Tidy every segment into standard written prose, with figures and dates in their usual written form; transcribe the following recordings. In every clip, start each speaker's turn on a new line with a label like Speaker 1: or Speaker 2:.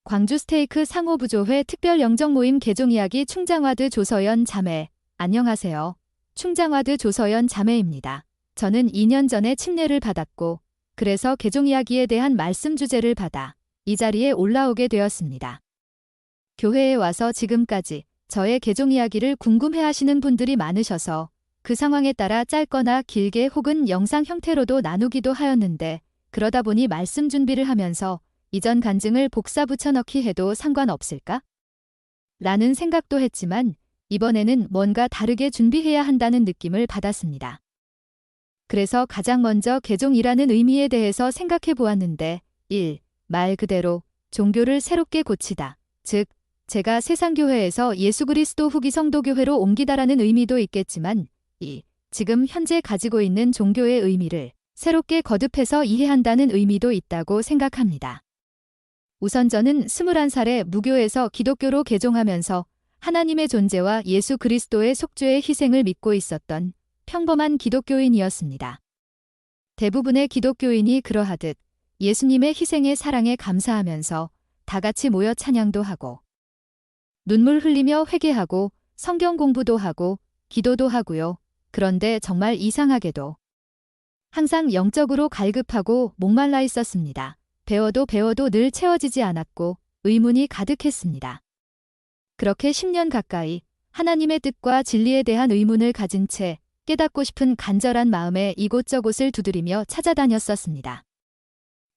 Speaker 1: 광주 스테이크 상호부조회 특별 영정 모임 개종 이야기 충장와드 조서연 자매. 안녕하세요. 충장와드 조서연 자매입니다. 저는 2년 전에 침례를 받았고 그래서 개종 이야기에 대한 말씀 주제를 받아 이 자리에 올라오게 되었습니다. 교회에 와서 지금까지 저의 개종 이야기를 궁금해하시는 분들이 많으셔서 그 상황에 따라 짧거나 길게 혹은 영상 형태로도 나누기도 하였는데 그러다 보니 말씀 준비를 하면서 이전 간증을 복사 붙여넣기 해도 상관없을까? 라는 생각도 했지만 이번에는 뭔가 다르게 준비해야 한다는 느낌을 받았습니다. 그래서 가장 먼저 개종이라는 의미에 대해서 생각해 보았는데 1. 말 그대로 종교를 새롭게 고치다. 즉, 제가 세상교회에서 예수 그리스도 후기 성도교회로 옮기다라는 의미도 있겠지만 2. 지금 현재 가지고 있는 종교의 의미를 새롭게 거듭해서 이해한다는 의미도 있다고 생각합니다. 우선 저는 21살에 무교에서 기독교로 개종하면서 하나님의 존재와 예수 그리스도의 속죄의 희생을 믿고 있었던 평범한 기독교인이었습니다. 대부분의 기독교인이 그러하듯 예수님의 희생의 사랑에 감사하면서 다 같이 모여 찬양도 하고 눈물 흘리며 회개하고 성경 공부도 하고 기도도 하고요. 그런데 정말 이상하게도 항상 영적으로 갈급하고 목말라 있었습니다. 배워도 늘 채워지지 않았고 의문이 가득했습니다. 그렇게 10년 가까이 하나님의 뜻과 진리에 대한 의문을 가진 채 깨닫고 싶은 간절한 마음에 이곳저곳을 두드리며 찾아다녔었습니다.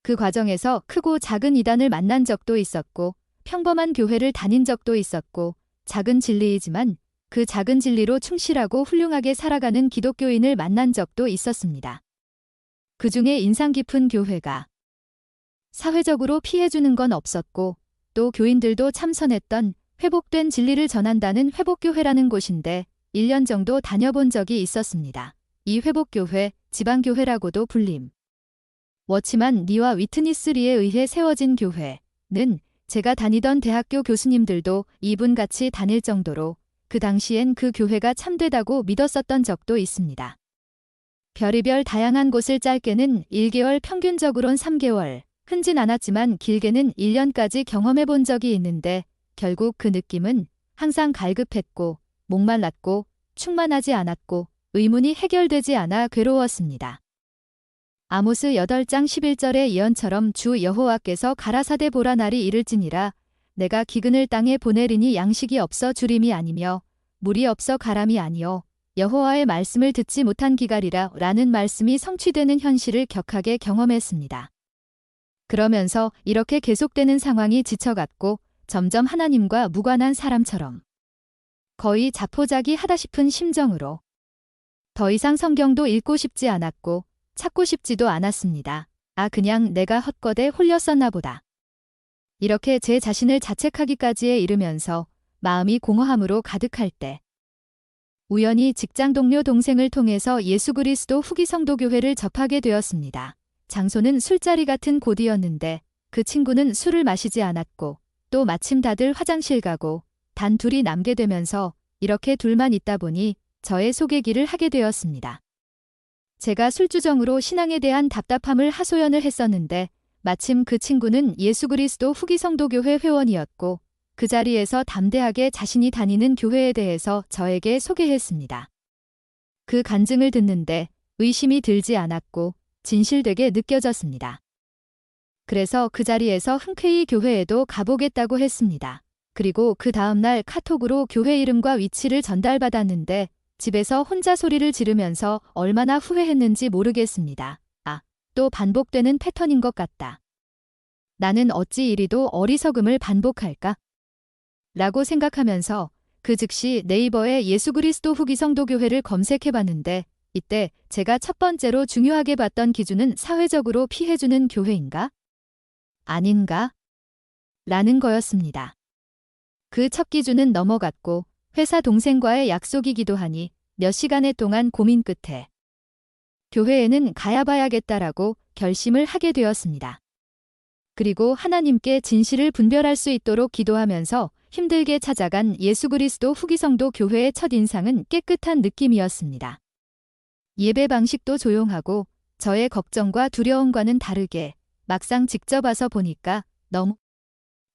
Speaker 1: 그 과정에서 크고 작은 이단을 만난 적도 있었고 평범한 교회를 다닌 적도 있었고 작은 진리이지만 그 작은 진리로 충실하고 훌륭하게 살아가는 기독교인을 만난 적도 있었습니다. 그 중에 인상 깊은 교회가 사회적으로 피해주는 건 없었고 또 교인들도 참선했던 회복된 진리를 전한다는 회복교회라는 곳인데 1년 정도 다녀본 적이 있었습니다. 이 회복교회, 지방교회라고도 불림. 워치만 리와 위트니스 리에 의해 세워진 교회는 제가 다니던 대학교 교수님들도 이분같이 다닐 정도로 그 당시엔 그 교회가 참되다고 믿었었던 적도 있습니다. 별의별 다양한 곳을 짧게는 1개월, 평균적으론 3개월, 흔진 않았지만 길게는 1년까지 경험해 본 적이 있는데 결국 그 느낌은 항상 갈급했고 목말랐고 충만하지 않았고 의문이 해결되지 않아 괴로웠습니다. 아모스 8장 11절의 예언처럼 주 여호와께서 가라사대 보라 날이 이를지니라 내가 기근을 땅에 보내리니 양식이 없어 주림이 아니며 물이 없어 가람이 아니요 여호와의 말씀을 듣지 못한 기갈이라 라는 말씀이 성취되는 현실을 격하게 경험했습니다. 그러면서 이렇게 계속되는 상황이 지쳐갔고 점점 하나님과 무관한 사람처럼 거의 자포자기 하다 싶은 심정으로 더 이상 성경도 읽고 싶지 않았고 찾고 싶지도 않았습니다. 아, 그냥 내가 헛것에 홀렸었나 보다. 이렇게 제 자신을 자책하기까지에 이르면서 마음이 공허함으로 가득할 때 우연히 직장 동료 동생을 통해서 예수 그리스도 후기 성도교회를 접하게 되었습니다. 장소는 술자리 같은 곳이었는데 그 친구는 술을 마시지 않았고 또 마침 다들 화장실 가고 단 둘이 남게 되면서 이렇게 둘만 있다 보니 저의 소개기를 하게 되었습니다. 제가 술주정으로 신앙에 대한 답답함을 하소연을 했었는데 마침 그 친구는 예수 그리스도 후기 성도교회 회원이었고 그 자리에서 담대하게 자신이 다니는 교회에 대해서 저에게 소개했습니다. 그 간증을 듣는데 의심이 들지 않았고 진실되게 느껴졌습니다. 그래서 그 자리에서 흔쾌히 교회에도 가보겠다고 했습니다. 그리고 그 다음날 카톡으로 교회 이름과 위치를 전달받았는데 집에서 혼자 소리를 지르면서 얼마나 후회했는지 모르겠습니다. 아, 또 반복되는 패턴인 것 같다. 나는 어찌 이리도 어리석음을 반복할까? 라고 생각하면서 그 즉시 네이버에 예수 그리스도 후기 성도교회를 검색해봤는데 이때 제가 첫 번째로 중요하게 봤던 기준은 사회적으로 피해주는 교회인가? 아닌가? 라는 거였습니다. 그 첫 기준은 넘어갔고 회사 동생과의 약속이기도 하니 몇 시간의 동안 고민 끝에 교회에는 가야봐야겠다라고 결심을 하게 되었습니다. 그리고 하나님께 진실을 분별할 수 있도록 기도하면서 힘들게 찾아간 예수 그리스도 후기 성도 교회의 첫인상은 깨끗한 느낌이었습니다. 예배 방식도 조용하고 저의 걱정과 두려움과는 다르게 막상 직접 와서 보니까 너무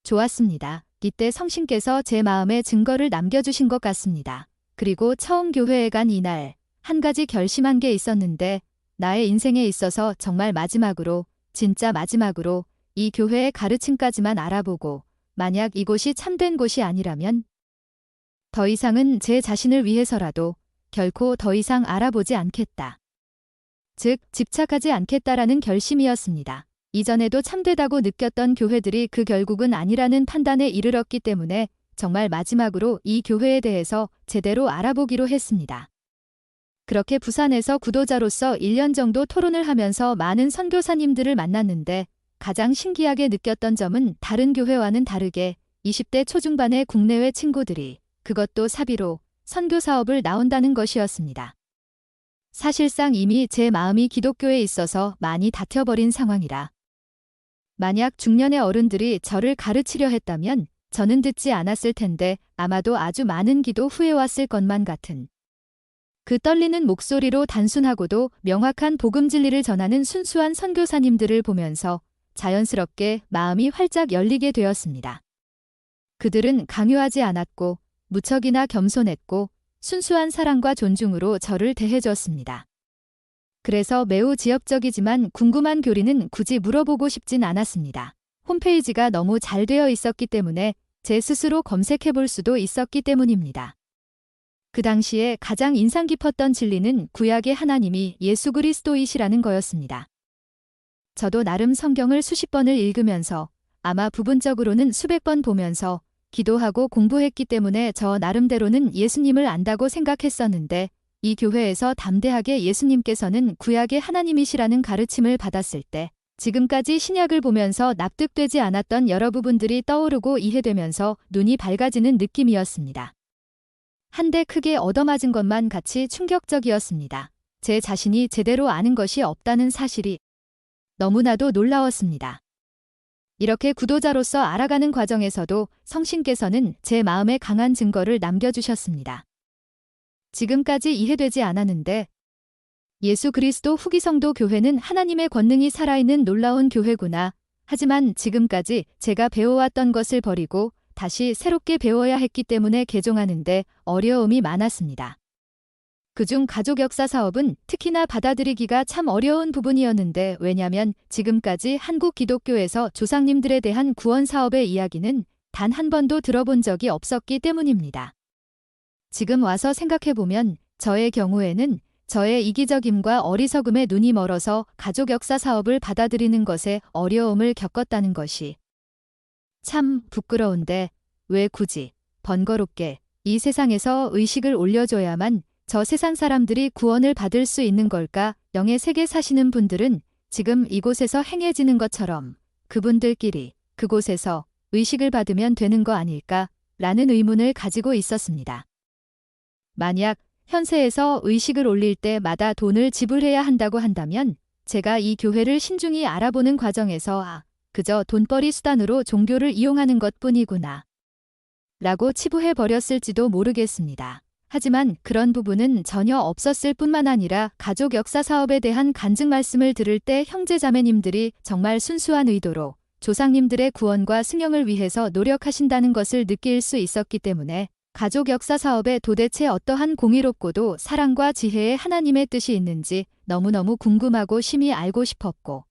Speaker 1: 좋았습니다. 이때 성신께서 제 마음에 증거를 남겨주신 것 같습니다. 그리고 처음 교회에 간 이날 한 가지 결심한 게 있었는데 나의 인생에 있어서 정말 마지막으로, 진짜 마지막으로 이 교회의 가르침까지만 알아보고 만약 이곳이 참된 곳이 아니라면 더 이상은 제 자신을 위해서라도 결코 더 이상 알아보지 않겠다. 즉, 집착하지 않겠다라는 결심이었습니다. 이전에도 참되다고 느꼈던 교회들이 그 결국은 아니라는 판단에 이르렀기 때문에 정말 마지막으로 이 교회에 대해서 제대로 알아보기로 했습니다. 그렇게 부산에서 구도자로서 1년 정도 토론을 하면서 많은 선교사님들을 만났는데 가장 신기하게 느꼈던 점은 다른 교회와는 다르게 20대 초중반의 국내외 친구들이 그것도 사비로 선교 사업을 나온다는 것이었습니다. 사실상 이미 제 마음이 기독교에 있어서 많이 닫혀버린 상황이라 만약 중년의 어른들이 저를 가르치려 했다면 저는 듣지 않았을 텐데 아마도 아주 많은 기도 후에 왔을 것만 같은 그 떨리는 목소리로 단순하고도 명확한 복음 진리를 전하는 순수한 선교사님들을 보면서 자연스럽게 마음이 활짝 열리게 되었습니다. 그들은 강요하지 않았고 무척이나 겸손했고 순수한 사랑과 존중으로 저를 대해줬습니다. 그래서 매우 지역적이지만 궁금한 교리는 굳이 물어보고 싶진 않았습니다. 홈페이지가 너무 잘 되어 있었기 때문에 제 스스로 검색해 볼 수도 있었기 때문입니다. 그 당시에 가장 인상 깊었던 진리는 구약의 하나님이 예수 그리스도이시라는 거였습니다. 저도 나름 성경을 수십 번을 읽으면서 아마 부분적으로는 수백 번 보면서 기도하고 공부했기 때문에 저 나름대로는 예수님을 안다고 생각했었는데 이 교회에서 담대하게 예수님께서는 구약의 하나님이시라는 가르침을 받았을 때 지금까지 신약을 보면서 납득되지 않았던 여러 부분들이 떠오르고 이해되면서 눈이 밝아지는 느낌이었습니다. 한 대 크게 얻어맞은 것만 같이 충격적이었습니다. 제 자신이 제대로 아는 것이 없다는 사실이 너무나도 놀라웠습니다. 이렇게 구도자로서 알아가는 과정에서도 성신께서는 제 마음에 강한 증거를 남겨주셨습니다. 지금까지 이해되지 않았는데 예수 그리스도 후기성도 교회는 하나님의 권능이 살아있는 놀라운 교회구나. 하지만 지금까지 제가 배워왔던 것을 버리고 다시 새롭게 배워야 했기 때문에 개종하는데 어려움이 많았습니다. 그중 가족 역사 사업은 특히나 받아들이기가 참 어려운 부분이었는데 왜냐면 지금까지 한국 기독교에서 조상님들에 대한 구원 사업의 이야기는 단 한 번도 들어본 적이 없었기 때문입니다. 지금 와서 생각해보면 저의 경우에는 저의 이기적임과 어리석음에 눈이 멀어서 가족 역사 사업을 받아들이는 것에 어려움을 겪었다는 것이 참 부끄러운데 왜 굳이 번거롭게 이 세상에서 의식을 올려줘야만 저 세상 사람들이 구원을 받을 수 있는 걸까? 영의 세계 사시는 분들은 지금 이곳에서 행해지는 것처럼 그분들끼리 그곳에서 의식을 받으면 되는 거 아닐까? 라는 의문을 가지고 있었습니다. 만약 현세에서 의식을 올릴 때마다 돈을 지불해야 한다고 한다면 제가 이 교회를 신중히 알아보는 과정에서 그저 돈벌이 수단으로 종교를 이용하는 것뿐이구나 라고 치부해버렸을지도 모르겠습니다. 하지만 그런 부분은 전혀 없었을 뿐만 아니라 가족 역사 사업에 대한 간증 말씀을 들을 때 형제자매님들이 정말 순수한 의도로 조상님들의 구원과 승영을 위해서 노력하신다는 것을 느낄 수 있었기 때문에 가족 역사 사업에 도대체 어떠한 공의롭고도 사랑과 지혜의 하나님의 뜻이 있는지 너무너무 궁금하고 심히 알고 싶었고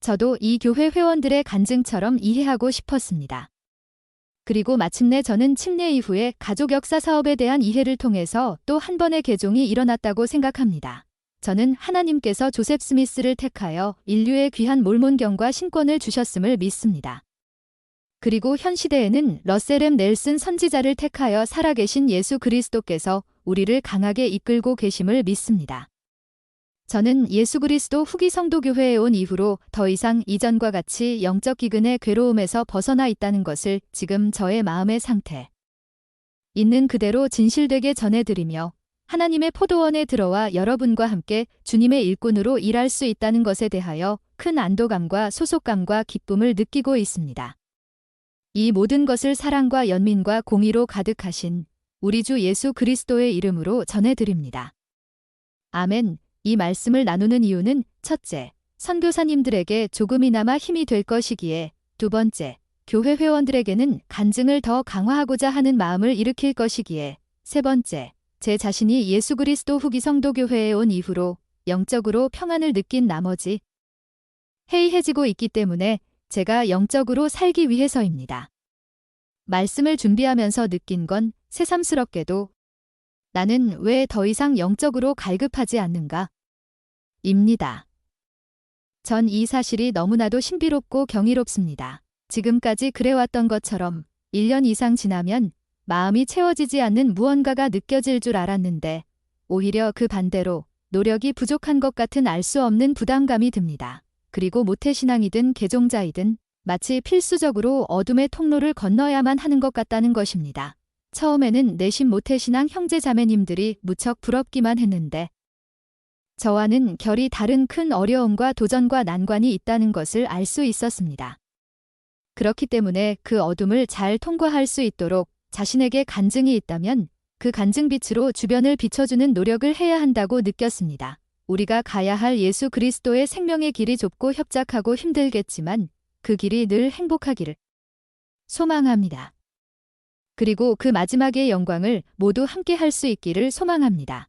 Speaker 1: 저도 이 교회 회원들의 간증처럼 이해하고 싶었습니다. 그리고 마침내 저는 침례 이후에 가족 역사 사업에 대한 이해를 통해서 또 한 번의 개종이 일어났다고 생각합니다. 저는 하나님께서 조셉 스미스를 택하여 인류의 귀한 몰몬경과 신권을 주셨음을 믿습니다. 그리고 현 시대에는 러셀 M 넬슨 선지자를 택하여 살아계신 예수 그리스도께서 우리를 강하게 이끌고 계심을 믿습니다. 저는 예수 그리스도 후기 성도교회에 온 이후로 더 이상 이전과 같이 영적 기근의 괴로움에서 벗어나 있다는 것을 지금 저의 마음의 상태 있는 그대로 진실되게 전해드리며 하나님의 포도원에 들어와 여러분과 함께 주님의 일꾼으로 일할 수 있다는 것에 대하여 큰 안도감과 소속감과 기쁨을 느끼고 있습니다. 이 모든 것을 사랑과 연민과 공의로 가득하신 우리 주 예수 그리스도의 이름으로 전해드립니다. 아멘. 이 말씀을 나누는 이유는 첫째, 선교사님들에게 조금이나마 힘이 될 것이기에 두 번째, 교회 회원들에게는 간증을 더 강화하고자 하는 마음을 일으킬 것이기에. 세 번째, 제 자신이 예수 그리스도 후기 성도교회에 온 이후로 영적으로 평안을 느낀 나머지 해이해지고 있기 때문에 제가 영적으로 살기 위해서입니다. 말씀을 준비하면서 느낀 건 새삼스럽게도 나는 왜 더 이상 영적으로 갈급하지 않는가? 입니다. 전 이 사실이 너무나도 신비롭고 경이롭습니다. 지금까지 그래왔던 것처럼 1년 이상 지나면 마음이 채워지지 않는 무언가가 느껴질 줄 알았는데 오히려 그 반대로 노력이 부족한 것 같은 알 수 없는 부담감이 듭니다. 그리고 모태신앙이든 개종자이든 마치 필수적으로 어둠의 통로를 건너야만 하는 것 같다는 것입니다. 처음에는 내심 모태신앙 형제자매님들이 무척 부럽기만 했는데 저와는 결이 다른 큰 어려움과 도전과 난관이 있다는 것을 알 수 있었습니다. 그렇기 때문에 그 어둠을 잘 통과할 수 있도록 자신에게 간증이 있다면 그 간증빛으로 주변을 비춰주는 노력을 해야 한다고 느꼈습니다. 우리가 가야 할 예수 그리스도의 생명의 길이 좁고 협착하고 힘들겠지만 그 길이 늘 행복하기를 소망합니다. 그리고 그 마지막의 영광을 모두 함께 할 수 있기를 소망합니다.